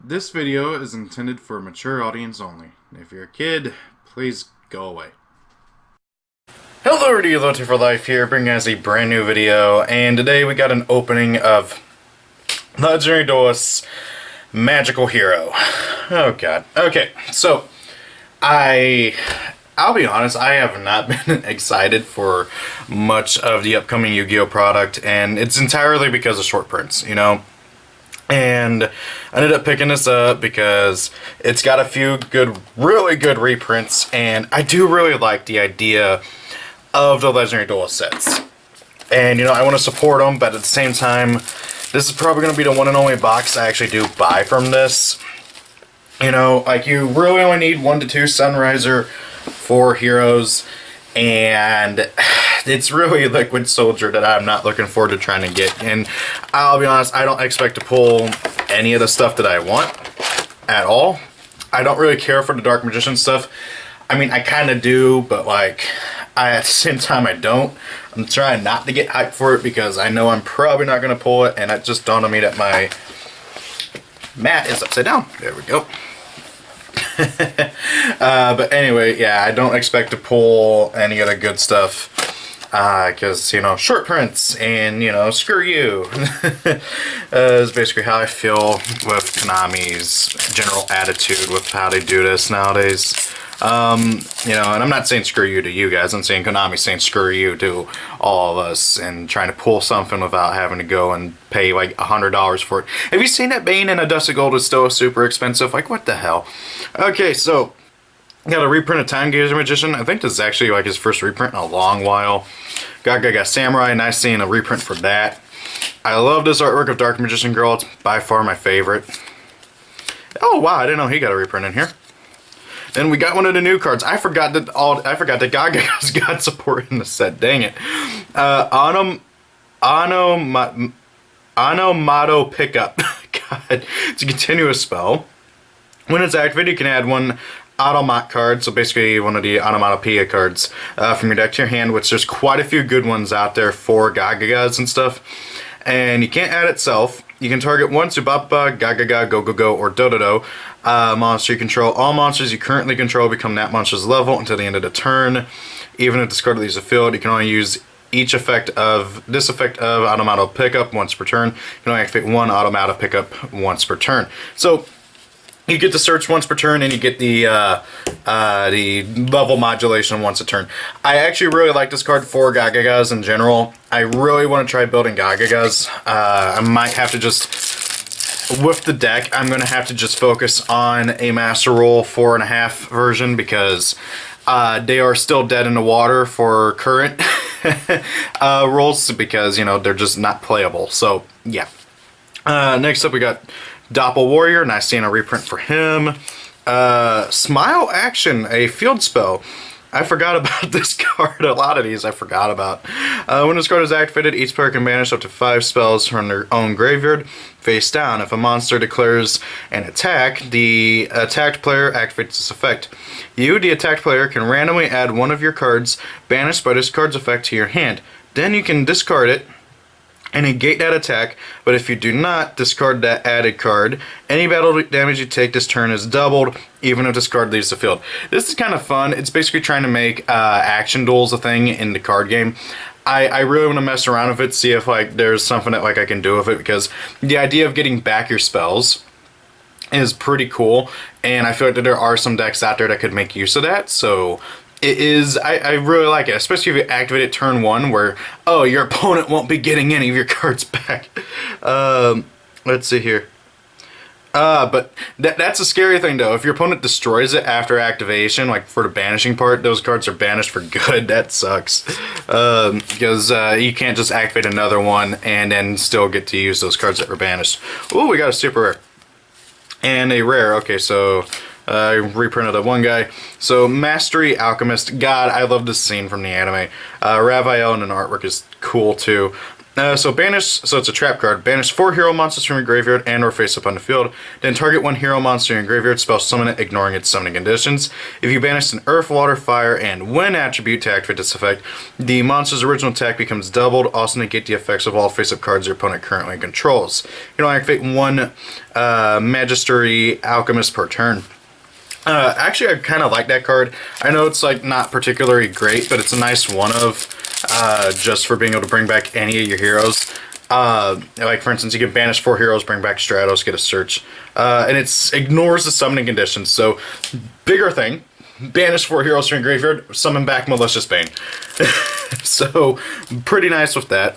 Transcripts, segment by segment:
This video is intended for a mature audience only. If you're a kid, please go away. Hello, Duelist for Life here, bringing us a brand new video, and today we got an opening of Legendary Duelist's Magical Hero. Oh god. Okay, so I'll be honest, I have not been excited for much of the upcoming Yu-Gi-Oh product, and it's entirely because of short prints, you know? And I ended up picking this up because it's got a few really good reprints, and I do really like the idea of the Legendary Duelist sets. And, you know, I want to support them, but at the same time, this is probably going to be the one and only box I actually do buy from this. You know, like, you really only need 1 to 2 Sunriser for heroes, and it's really Liquid Soldier that I'm not looking forward to trying to get. And I'll be honest, I don't expect to pull any of the stuff that I want at all. I don't really care for the Dark Magician stuff. I mean, I kind of do, but like, at the same time I don't. I'm trying not to get hyped for it because I know I'm probably not going to pull it, and it just dawned on me that my mat is upside down. There we go. But anyway, yeah, I don't expect to pull any of the good stuff because, you know, short prints and, you know, screw you is basically how I feel with Konami's general attitude with how they do this nowadays. You know, and I'm not saying screw you to you guys, I'm saying Konami's saying screw you to all of us and trying to pull something without having to go and pay like $100 for it. Have you seen that Bane and a Dust of Gold is still super expensive? Like, what the hell? Okay, so got a reprint of Time Gazer Magician. I think this is actually like his first reprint in a long while. Got Samurai, nice seeing a reprint for that. I love this artwork of Dark Magician Girl. It's by far my favorite. Oh wow, I didn't know he got a reprint in here. Then we got one of the new cards. I forgot that Gaga's got support in the set. Dang it. Onomado Pickup. God, it's a continuous spell. When it's activated, you can add one Automat card, so basically one of the Onomatopoeia cards from your deck to your hand, which there's quite a few good ones out there for Gagagas and stuff. And you can't add itself. You can target one Subaba, Gagaga, Go, or Dododo monster you control. All monsters you currently control become that monster's level until the end of the turn. Even if discarded leaves the field, you can only use this effect of Automato Pickup once per turn. You can only activate one Automato Pickup once per turn. So you get the search once per turn, and you get the level modulation once a turn. I actually really like this card for Gagagas in general. I really want to try building Gagagas. I might have to just, with the deck, I'm going to have to just focus on a Master Roll 4.5 version because they are still dead in the water for current rolls because, you know, they're just not playable. So, yeah. Next up, we got Doppel Warrior, nice seeing a reprint for him. Smile Action, a field spell. I forgot about this card. A lot of these I forgot about. When this card is activated, each player can banish up to 5 spells from their own graveyard face down. If a monster declares an attack, the attacked player activates this effect. You, the attacked player, can randomly add one of your cards banished by this card's effect to your hand. Then you can discard it and negate that attack, but if you do not discard that added card, any battle damage you take this turn is doubled, even if discard leaves the field. This is kind of fun. It's basically trying to make action duels a thing in the card game. I really want to mess around with it, see if like there's something that like I can do with it, because the idea of getting back your spells is pretty cool, and I feel like that there are some decks out there that could make use of that, so it is, I really like it, especially if you activate it turn 1 where, oh, your opponent won't be getting any of your cards back. Let's see here. But that's a scary thing though. If your opponent destroys it after activation, like for the banishing part, those cards are banished for good. That sucks. Because you can't just activate another one and then still get to use those cards that were banished. Ooh, we got a super rare. And a rare. Okay, so I reprinted that one guy. So, Mastery Alchemist. God, I love this scene from the anime. Raphael and an artwork is cool too. So it's a trap card. Banish 4 hero monsters from your graveyard and or face up on the field. Then target 1 hero monster in your graveyard, spell summon it, ignoring its summoning conditions. If you banish an earth, water, fire, and wind attribute to activate this effect, the monster's original attack becomes doubled. Also negate the effects of all face up cards your opponent currently controls. You can activate 1 Magistery Alchemist per turn. Actually, I kind of like that card. I know it's like not particularly great, but it's a nice one of. Just for being able to bring back any of your heroes. Like for instance, you can banish 4 heroes, bring back Stratos, get a search. And it ignores the summoning conditions. So, bigger thing, banish 4 heroes from your graveyard, summon back Malicious Bane. So, pretty nice with that.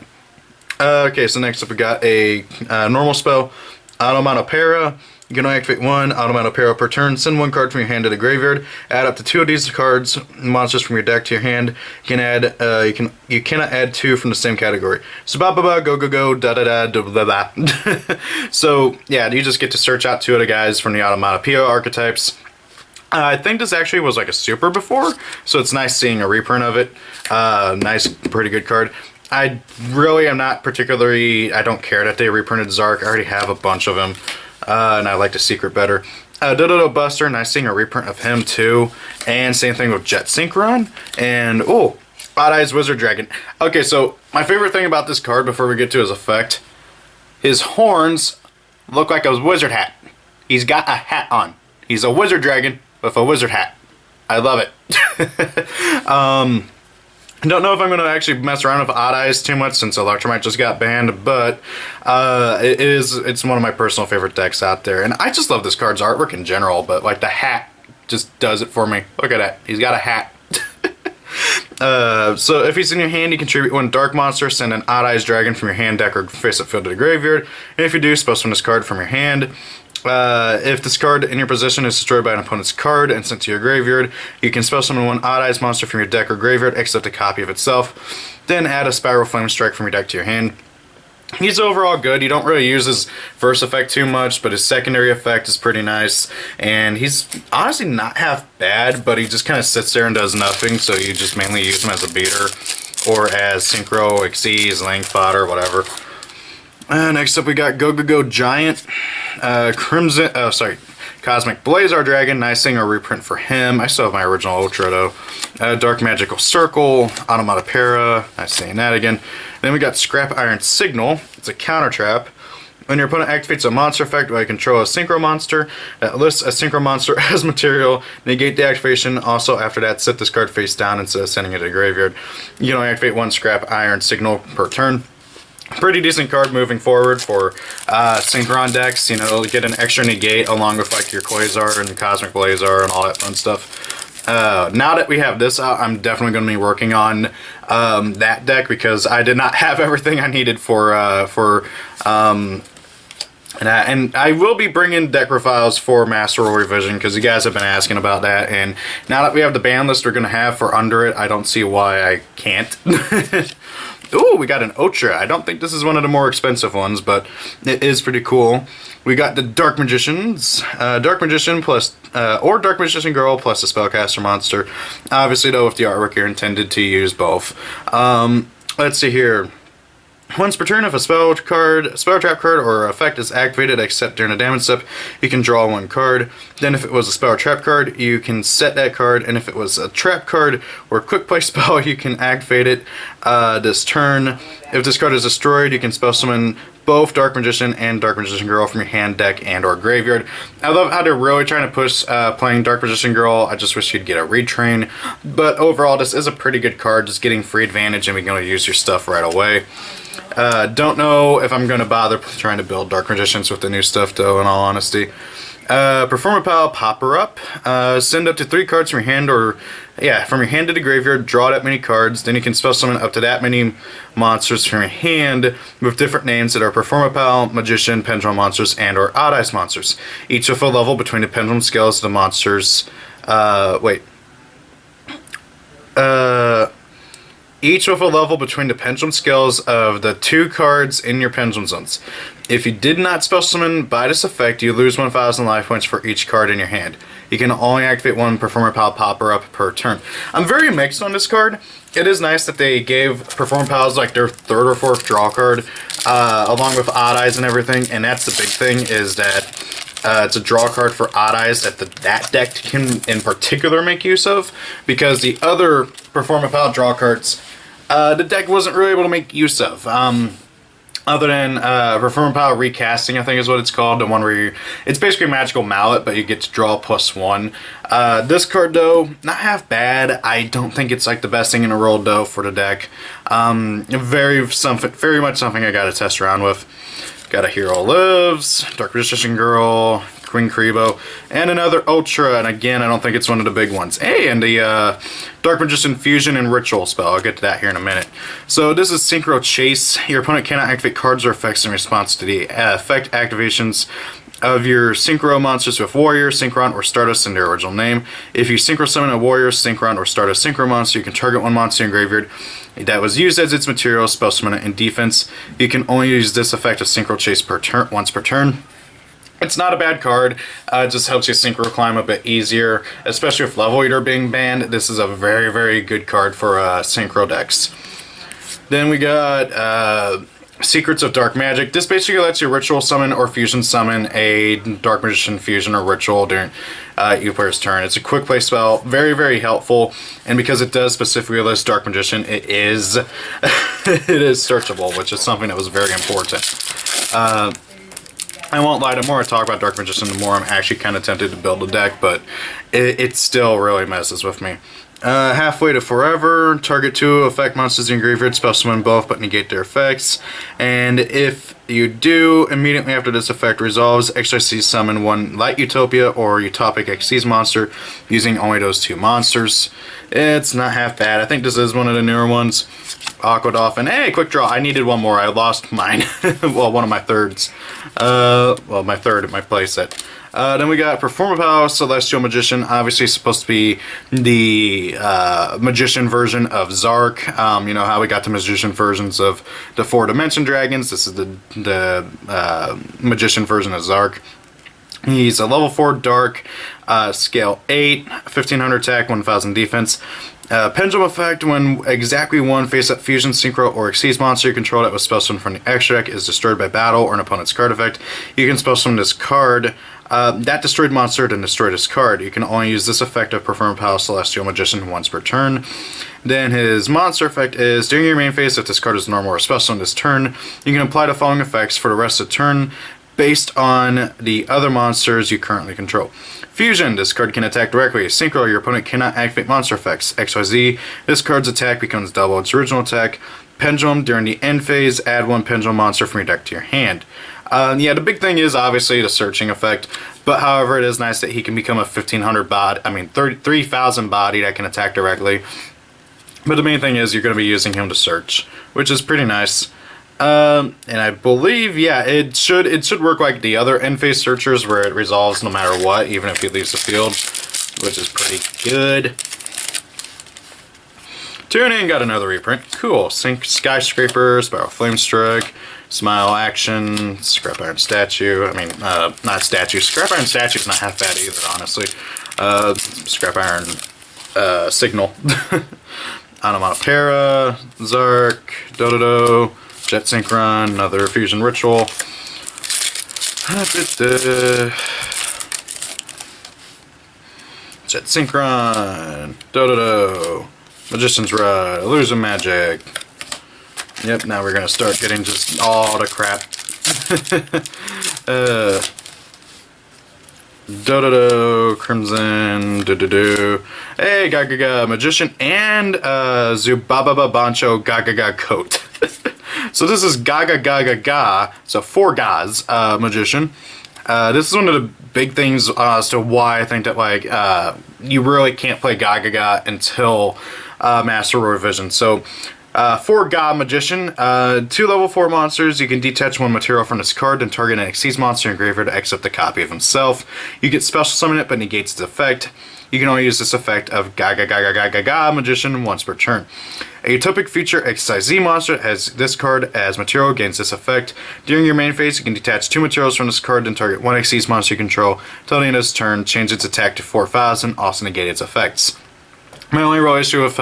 Okay, so next up we got a normal spell, Ygopro. You can only activate 1 Ygopro per turn. Send 1 card from your hand to the graveyard. Add up to 2 of these cards, monsters from your deck to your hand. You can add. You cannot add 2 from the same category. So ba ba ba go go go da da da da da da. So yeah, you just get to search out 2 of the guys from the Ygopro archetypes. I think this actually was like a super before, so it's nice seeing a reprint of it. Nice, pretty good card. I really am not particularly. I don't care that they reprinted Zark. I already have a bunch of them. And I like the secret better. Dodo Buster, nice seeing a reprint of him too. And same thing with Jet Synchron. And, oh, Odd Eyes Wizard Dragon. Okay, so my favorite thing about this card before we get to his effect, his horns look like a wizard hat. He's got a hat on. He's a wizard dragon with a wizard hat. I love it. I don't know if I'm going to actually mess around with Odd Eyes too much since Electromite just got banned, but it's one of my personal favorite decks out there. And I just love this card's artwork in general, but like the hat just does it for me. Look at that. He's got a hat. So if he's in your hand, you contribute 1 Dark Monster, send an Odd Eyes Dragon from your hand, deck, or face-up field to the graveyard. And if you do, spell summon this card from your hand. If this card in your possession is destroyed by an opponent's card and sent to your graveyard, you can spell summon 1 Odd Eyes monster from your deck or graveyard, except a copy of itself. Then add a Spiral Flame Strike from your deck to your hand. He's overall good. You don't really use his first effect too much, but his secondary effect is pretty nice. And he's honestly not half bad, but he just kind of sits there and does nothing, so you just mainly use him as a beater or as Synchro, Xyz, Length Fodder, whatever. Next up we got YgoAmino Giant, Cosmic Blazar Dragon, nice thing a reprint for him. I still have my original Ultra though. Dark Magical Circle, Ygopro, nice seeing that again. Then we got Scrap Iron Signal, it's a counter trap. When your opponent activates a monster effect while you control a Synchro monster, that lists a Synchro monster as material, negate the activation. Also after that, set this card face down instead of sending it to the graveyard. You can only activate 1 Scrap Iron Signal per turn. Pretty decent card moving forward for Synchron decks. You know, get an extra negate along with like your Quasar and Cosmic Blazar and all that fun stuff. Now that we have this out, I'm definitely going to be working on that deck because I did not have everything I needed and I will be bringing deck profiles for Master Rule Revision because you guys have been asking about that. And now that we have the ban list we're going to have for under it, I don't see why I can't. Ooh, we got an Ultra. I don't think this is one of the more expensive ones, but it is pretty cool. We got the Dark Magicians. Dark Magician plus, or Dark Magician Girl plus a Spellcaster monster. Obviously, though, with the artwork, you're intended to use both. Let's see here. Once per turn, if a spell trap card or effect is activated except during a damage step, you can draw 1 card. Then if it was a spell or trap card, you can set that card, and if it was a trap card or quick play spell, you can activate it this turn. If this card is destroyed, you can spell summon both Dark Magician and Dark Magician Girl from your hand, deck, and or graveyard. I love how they're really trying to push playing Dark Magician Girl. I just wish you'd get a retrain. But overall, this is a pretty good card, just getting free advantage and being able to use your stuff right away. Don't know if I'm going to bother trying to build Dark Magicians with the new stuff, though, in all honesty. Performer Pile, Popper Up. Send up to 3 cards from your hand, from your hand to the graveyard, draw that many cards. Then you can spell summon up to that many monsters from your hand with different names that are Performer Pile, Magician, Pendulum monsters, and or Odd Eyes monsters. Each with a level between the pendulum scales of the monsters. each with a level between the pendulum skills of the 2 cards in your pendulum zones. If you did not spell summon by this effect, you lose 1,000 life points for each card in your hand. You can only activate 1 Performer Pal Popper-Up per turn. I'm very mixed on this card. It is nice that they gave Performer Pals like their 3rd or 4th draw card, along with Odd Eyes and everything, and that's the big thing, is that it's a draw card for Odd Eyes that that deck can in particular make use of, because the other Performer Pal draw cards, the deck wasn't really able to make use of. Other than Performer Pal Recasting, I think is what it's called, the one where it's basically Magical Mallet, but you get to draw +1. This card, though, not half bad. I don't think it's like the best thing in the world, though, for the deck. Very much something I gotta test around with. Got a Hero Lives, Dark Magician Girl, Queen Kribo, and another Ultra, and again, I don't think it's one of the big ones. Hey, and the Dark Magician Fusion and Ritual spell. I'll get to that here in a minute. So this is Synchro Chase. Your opponent cannot activate cards or effects in response to the effect activations of your Synchro monsters with Warrior, Synchron, or Stardust in their original name. If you Synchro summon a Warrior, Synchron, or Stardust Synchro monster, you can target 1 monster in graveyard that was used as its material, spell summon it in defense. You can only use this effect of Synchro Chase once per turn. It's not a bad card. It just helps you Synchro climb a bit easier, especially with Level Eater being banned. This is a very, very good card for Synchro decks. Then we got Secrets of Dark Magic. This basically lets you Ritual Summon or Fusion Summon a Dark Magician Fusion or Ritual during your player's turn. It's a quick play spell, very, very helpful, and because it does specifically list Dark Magician, it is it is searchable, which is something that was very important. I won't lie, the more I talk about Dark Magician, the more I'm actually kind of tempted to build a deck, but it still really messes with me. Halfway to Forever, target 2 effect monsters in graveyard, spell summon both but negate their effects, and if you do, immediately after this effect resolves, XYZ summon 1 Light Utopia or Utopic Xyz monster using only those 2 monsters. It's not half bad. I think this is one of the newer ones. Aqua Dolphin. Hey, quick draw. I needed one more. I lost mine. Well, one of my thirds. Well, my third at my playset. Then we got Performer Pal Celestial Magician. Obviously supposed to be the magician version of Zark. You know how we got the magician versions of the 4-dimension dragons. This is the magician version of Zark. He's a level 4 dark, scale 8, 1500 attack, 1000 defense. Pendulum effect: when exactly 1 face-up fusion, synchro, or Xyz monster you control that was spell summoned from the extra deck is destroyed by battle or an opponent's card effect, you can spell summon this card. That destroyed monster then destroy this card. You can only use this effect of Performer Pal Celestial Magician once per turn. Then his monster effect is: during your main phase, if this card is normal or spell summoned this turn, you can apply the following effects for the rest of the turn based on the other monsters you currently control. Fusion: this card can attack directly. Synchro: your opponent cannot activate monster effects. XYZ: this card's attack becomes double its original attack. Pendulum: during the end phase, add 1 Pendulum monster from your deck to your hand. Yeah, the big thing is obviously the searching effect, but however, it is nice that he can become a 1500 body, 3,000 body that can attack directly. But the main thing is you're going to be using him to search, which is pretty nice. And I believe, yeah, it should work like the other end phase searchers, where it resolves no matter what, even if he leaves the field, which is pretty good. Tuning got another reprint. Cool. Sync Skyscraper, Spiral Flamestruck, Smile Action, Scrap Iron Statue. I mean, not Statue. Scrap Iron Statue's not half bad either, honestly. Scrap Iron Signal. Onomatopoeia, Zark, Dododo, Jet Synchron, another Fusion Ritual. Jet Synchron, Dododo, Magician's Rod, Illusion Magic. Yep, now we're gonna start getting just all the crap. Dododo, Crimson, do. Hey, Gaga Magician, and Zubababa Bancho Gaga Coat. So this is Gaga, so 4 Gas Magician. This is one of the big things as to why I think that like you really can't play Gaga until Master Revision. So For God Magician, 2 level 4 monsters. You can detach 1 material from this card and target an Xyz monster in graveyard except a copy of himself. You can special summon it but negates its effect. You can only use this effect of God Magician once per turn. A utopic feature Xyz monster has this card as material, gains this effect. During your main phase, you can detach 2 materials from this card and target 1 Xyz monster you control. Till the end of its turn, change its attack to 4,000, also negate its effects. My only real issue with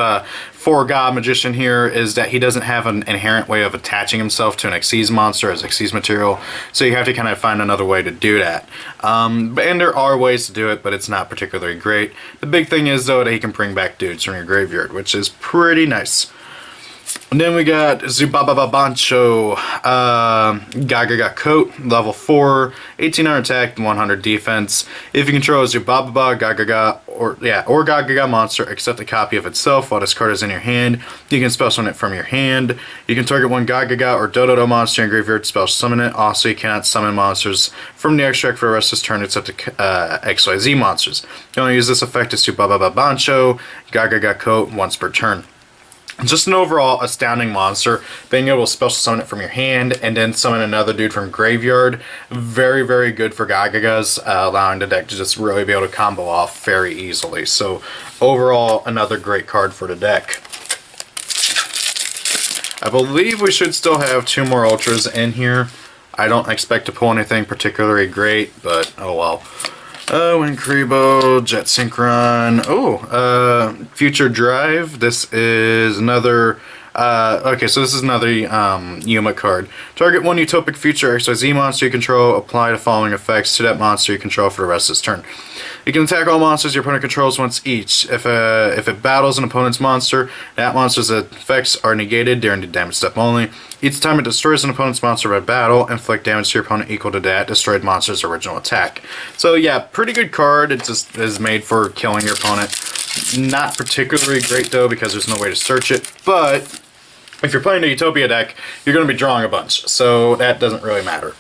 For God Magician here is that he doesn't have an inherent way of attaching himself to an Xyz monster as Xyz material, so you have to kind of find another way to do that. And there are ways to do it, but it's not particularly great. The big thing is, though, that he can bring back dudes from your graveyard, which is pretty nice. And then we got Zubababa Bancho, Gaga Coat, level 4, 1800 attack, 100 defense. If you control a Zubababa, Gaga, or Gaga monster, except a copy of itself while this card is in your hand, you can special summon it from your hand. You can target 1 Gaga or Dododo monster in graveyard, special summon it. Also, you cannot summon monsters from the extract for the rest of this turn except the XYZ monsters. You only use this effect as Zubababa Bancho, Gaga Coat once per turn. Just an overall astounding monster. Being able to special summon it from your hand and then summon another dude from graveyard. Very, very good for Gagagas, allowing the deck to just really be able to combo off very easily. So overall, another great card for the deck. I believe we should still have 2 more Ultras in here. I don't expect to pull anything particularly great, but oh well. Wincrebo, Jet Synchron. Future Drive. This is another. Okay, so this is another Yuma card. Target 1 utopic future XYZ monster you control. Apply the following effects to that monster you control for the rest of this turn. You can attack all monsters your opponent controls once each. If it battles an opponent's monster, that monster's effects are negated during the damage step only. Each time it destroys an opponent's monster by battle, inflict damage to your opponent equal to that destroyed monster's original attack. So yeah, pretty good card. It just is made for killing your opponent. Not particularly great though because there's no way to search it, but if you're playing a Utopia deck, you're going to be drawing a bunch, so that doesn't really matter.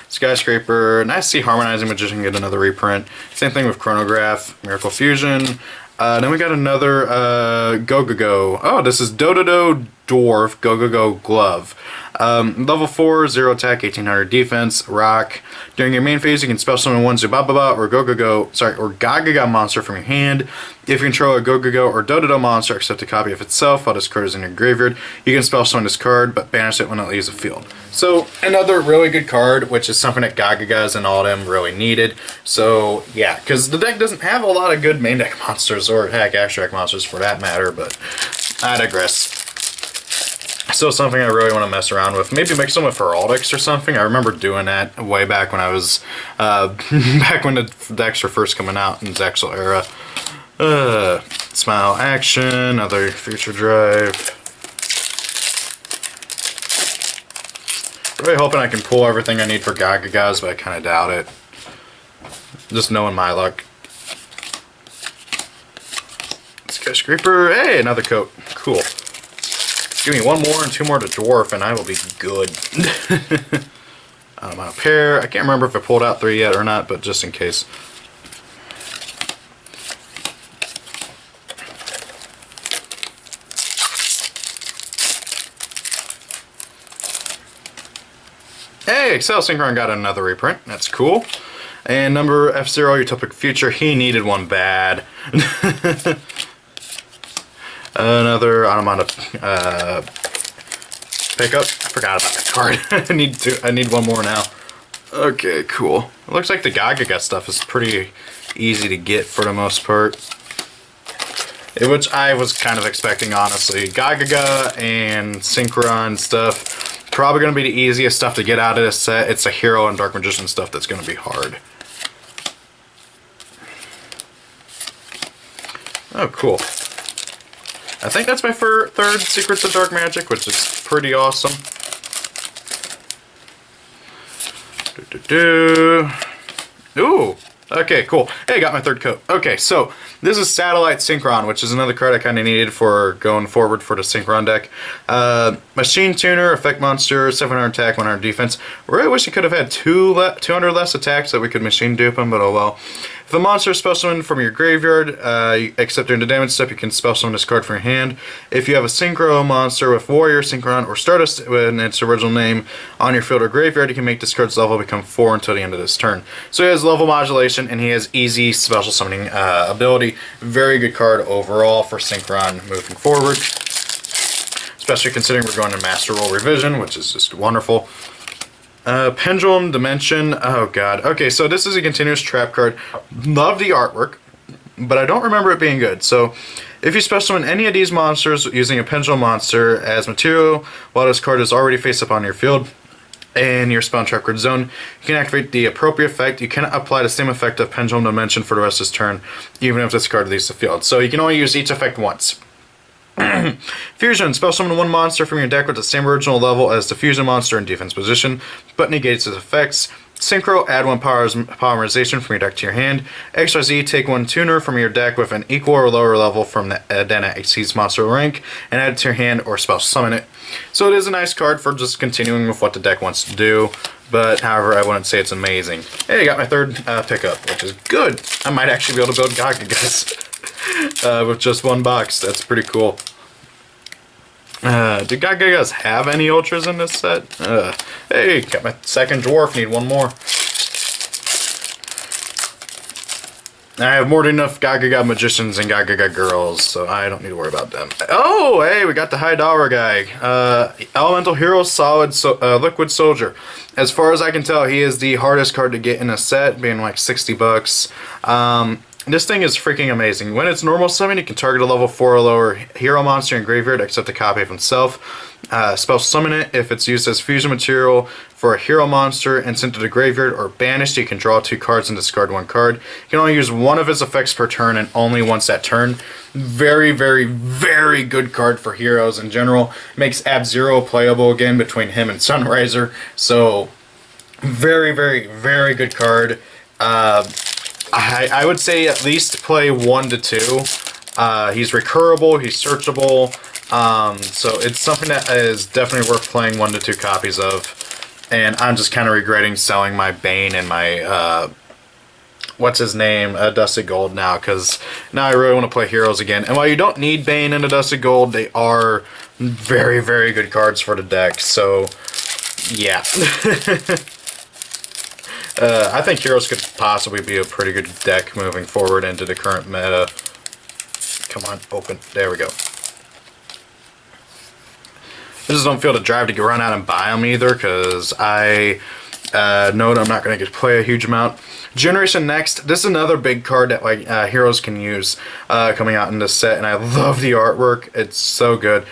Skyscraper, nice to see Harmonizing Magician get another reprint. Same thing with Chronograph, Miracle Fusion. Then we got another YgoAmino. Oh, this is Dododo Dwarf YgoAmino Glove. Level 4, 0 attack, 1800 defense, rock. During your main phase, you can special summon 1 Zubababa or Gaga monster from your hand. If you control a YgoAmino or Dododo monster, except a copy of itself while this card is in your graveyard, you can special summon this card, but banish it when it leaves the field. So, another really good card, which is something that Gagagas and all them really needed. So, yeah, because the deck doesn't have a lot of good main deck monsters, or heck, abstract monsters for that matter, but I digress. Still something I really want to mess around with. Maybe mix them with Heraldics or something. I remember doing that way back when I was, back when the decks were first coming out in Zexal era. Smile Action, another Future Drive. Really hoping I can pull everything I need for Gagagas, but I kind of doubt it. Just knowing my luck. Skyscraper, hey, another coat. Cool. Give me 1 more and 2 more to Dwarf, and I will be good. I'm on a pair. I can't remember if I pulled out 3 yet or not, but just in case. Hey, Excel Synchron got another reprint. That's cool. And number F0, Utopic Future. He needed one bad. Another Automata pickup. Forgot about that card. I need 1 more now. Okay, cool. It looks like the Gagaga stuff is pretty easy to get for the most part. Which I was kind of expecting, honestly. Gagaga and Synchron stuff, probably going to be the easiest stuff to get out of this set. It's the Hero and Dark Magician stuff that's going to be hard. Oh, cool. I think that's my third Secrets of Dark Magic, which is pretty awesome. Ooh, okay, cool. Hey, got my 3rd coat. Okay, so this is Satellite Synchron, which is another card I kind of needed for going forward for the Synchron deck. Machine Tuner, Effect Monster, 700 attack, 100 defense. Really wish he could have had 200 less attacks so we could machine dupe him, but oh well. If a monster is spell summoned from your graveyard, except during the damage step, you can spell summon this card from your hand. If you have a Synchro monster with Warrior, Synchron, or Stardust in its original name on your field or graveyard, you can make this card's level become 4 until the end of this turn. So he has level modulation, and he has easy special summoning ability. Very good card overall for Synchron moving forward, especially considering we're going to Master Roll Revision, which is just wonderful. Pendulum Dimension. Oh god. Okay, so this is a continuous trap card. Love the artwork, but I don't remember it being good. So, if you special summon any of these monsters using a Pendulum monster as material, while this card is already face up on your field in your spell and trap card zone, you can activate the appropriate effect. You cannot apply the same effect of Pendulum Dimension for the rest of this turn, even if this card leaves the field. So you can only use each effect once. Fusion. Spell summon one monster from your deck with the same original level as the fusion monster in defense position, but negates its effects. Synchro. Add one polymerization from your deck to your hand. XYZ. Take one tuner from your deck with an equal or lower level from the than it exceeds monster rank, and add it to your hand or spell summon it. So it is a nice card for just continuing with what the deck wants to do, but however, I wouldn't say it's amazing. Hey, I got my third pickup, which is good. I might actually be able to build Gagagas with just one box. That's pretty cool. Do Gagagas have any ultras in this set? Hey, got my second dwarf. Need one more. I have more than enough Gagaga magicians and Gagaga girls, so I don't need to worry about them. Oh, hey, we got the high dollar guy. Elemental Hero, Solid, Liquid Soldier. As far as I can tell, he is the hardest card to get in a set, being like 60 bucks. This thing is freaking amazing. When it's normal summon, you can target a level 4 or lower hero monster in graveyard except a copy of himself. Spell summon it. If it's used as fusion material for a hero monster and sent to the graveyard or banished, you can draw 2 cards and discard 1 card. You can only use one of his effects per turn and only once that turn. Very, very, very good card for heroes in general. Makes Ab-Zero playable again between him and Sunriser. So, very, very, very good card. I would say at least play 1 to 2. He's recurable, he's searchable, so it's something that is definitely worth playing 1 to 2 copies of. And I'm just kind of regretting selling my Bane and my, what's his name, Dusted Gold now, because now I really want to play heroes again. And while you don't need Bane and a Dusted Gold, they are very, very good cards for the deck, so yeah. I think Heroes could possibly be a pretty good deck moving forward into the current meta. Come on, open. There we go. I just don't feel the drive to run out and buy them either, because I know that I'm not going to get to play a huge amount. Generation Next. This is another big card that like Heroes can use coming out in this set, and I love the artwork. It's so good.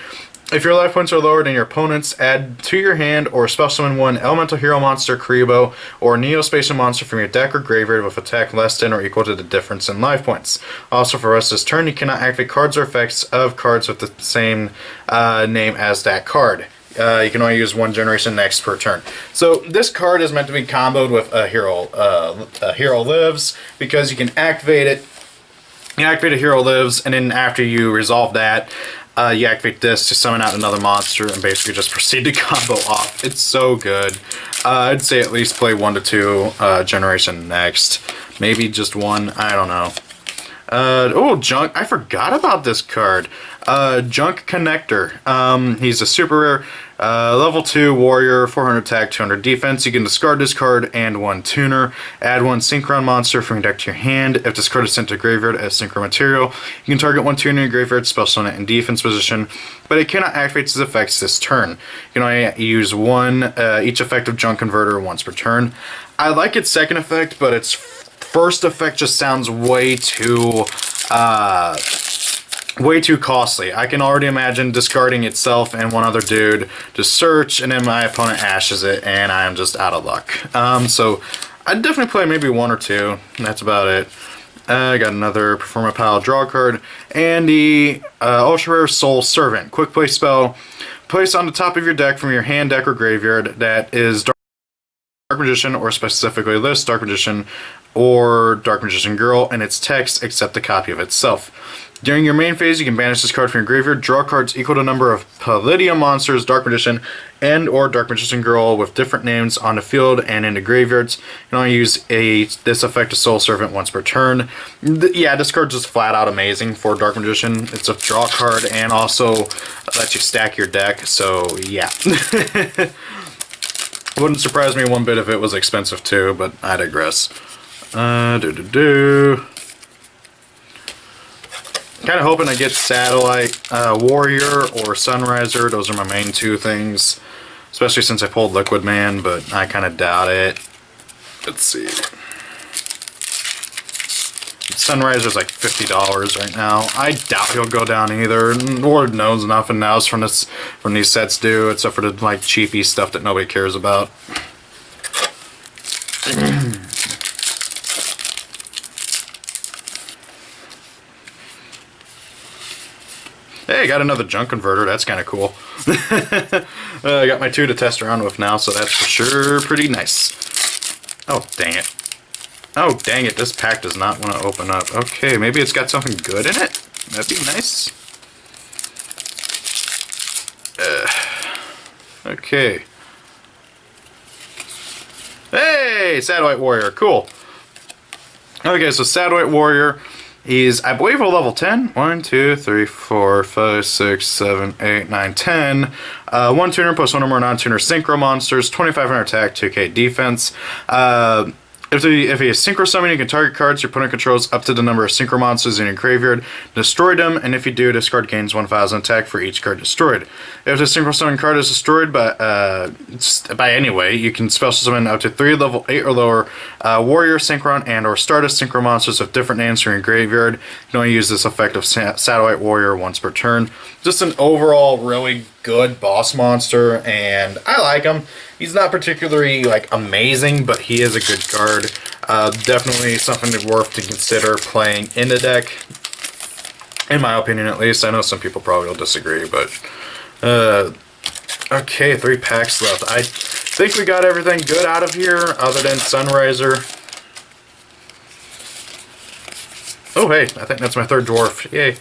If your life points are lower than your opponent's, add to your hand or spell summon 1 Elemental Hero Monster, Kribo, or Neospatial Monster from your deck or graveyard with attack less than or equal to the difference in life points. Also, for the rest of this turn, you cannot activate cards or effects of cards with the same name as that card. You can only use 1 Generation Next per turn. So this card is meant to be comboed with a Hero Lives, because you can activate it. You activate a Hero Lives, and then after you resolve that, you activate this to summon out another monster and basically just proceed to combo off. It's so good. I'd say at least play 1 to 2 Generation Next. Maybe just 1, I don't know. Oh, Junk. I forgot about this card. Junk Connector. He's a super rare level 2 warrior, 400 attack, 200 defense. You can discard this card and 1 tuner. Add 1 Synchron monster from your deck to your hand. If this card is sent to graveyard as Synchro material, you can target 1 tuner in your graveyard, spell summon it in defense position, but it cannot activate its effects this turn. You can only use 1 each effect of Junk Converter once per turn. I like its second effect, but its first effect just sounds way too costly. I can already imagine discarding itself and 1 other dude to search, and then my opponent ashes it, and I am just out of luck. So I'd definitely play maybe 1 or 2. That's about it. I got another Performa Pile draw card, and the Ultra Rare Soul Servant. Quick play spell. Place on the top of your deck from your hand, deck, or graveyard that is Dark Magician, or specifically list Dark Magician or Dark Magician Girl, and its text except a copy of itself. During your main phase, you can banish this card from your graveyard. Draw cards equal to number of Palladium monsters, Dark Magician, and or Dark Magician Girl with different names on the field and in the graveyards. You can only use this effect to Soul Servant once per turn. Yeah, this card's just flat out amazing for Dark Magician. It's a draw card and also lets you stack your deck, so yeah. Wouldn't surprise me one bit if it was expensive too, but I digress. Kind of hoping I get Satellite Warrior or Sunriser. Those are my main two things. Especially since I pulled Liquid Man, but I kind of doubt it. Let's see. Sunriser's like $50 right now. I doubt he'll go down either. Lord knows nothing else from these sets do, except for the like cheapy stuff that nobody cares about. Hey, got another junk converter. That's kind of cool. I got my 2 to test around with now, so that's for sure pretty nice. Oh, dang it. Oh, dang it. This pack does not want to open up. Okay, maybe it's got something good in it? That'd be nice. Okay. Hey, Satellite Warrior. Cool. Okay, so Satellite Warrior. He's, I believe, a level 10. 1, 2, 3, 4, 5, 6, 7, 8, 9, 10. 1 tuner plus 1 or more non-tuner synchro monsters. 2,500 attack, 2k defense. If he is synchro summon, you can target cards your opponent controls up to the number of synchro monsters in your graveyard, destroy them, and if you do, this card gains 1,000 attack for each card destroyed. If the synchro summon card is destroyed by any way, you can special summon up to 3 level 8 or lower warrior, synchron, and or stardust synchro monsters of different names from your graveyard. You can only use this effect of Satellite Warrior once per turn. Just an overall really good boss monster, and I like him. He's not particularly like amazing, but he is a good card. Definitely something worth to consider playing in the deck, in my opinion at least. I know some people probably will disagree, but okay, 3 packs left. I think we got everything good out of here other than Sunriser. Oh hey, I think that's my 3rd dwarf. Yay.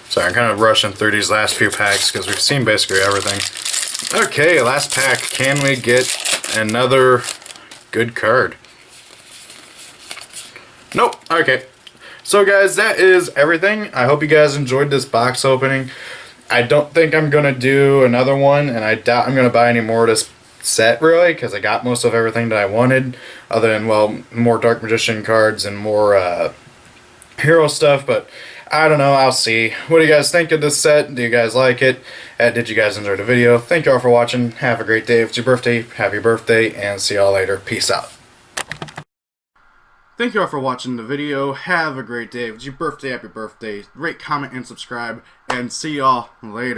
Sorry, I'm kind of rushing through these last few packs because we've seen basically everything. Okay, last pack. Can we get another good card? Nope. Okay. So guys, that is everything. I hope you guys enjoyed this box opening. I don't think I'm going to do another one, and I doubt I'm going to buy any more of this set, really, because I got most of everything that I wanted, other than, well, more Dark Magician cards and more hero stuff, but I don't know, I'll see. What do you guys think of this set? Do you guys like it? Did you guys enjoy the video? Thank you all for watching. Have a great day. If it's your birthday, happy birthday, and see y'all later. Peace out. Thank you all for watching the video. Have a great day. If it's your birthday, happy birthday. Rate, comment, and subscribe, and see y'all later.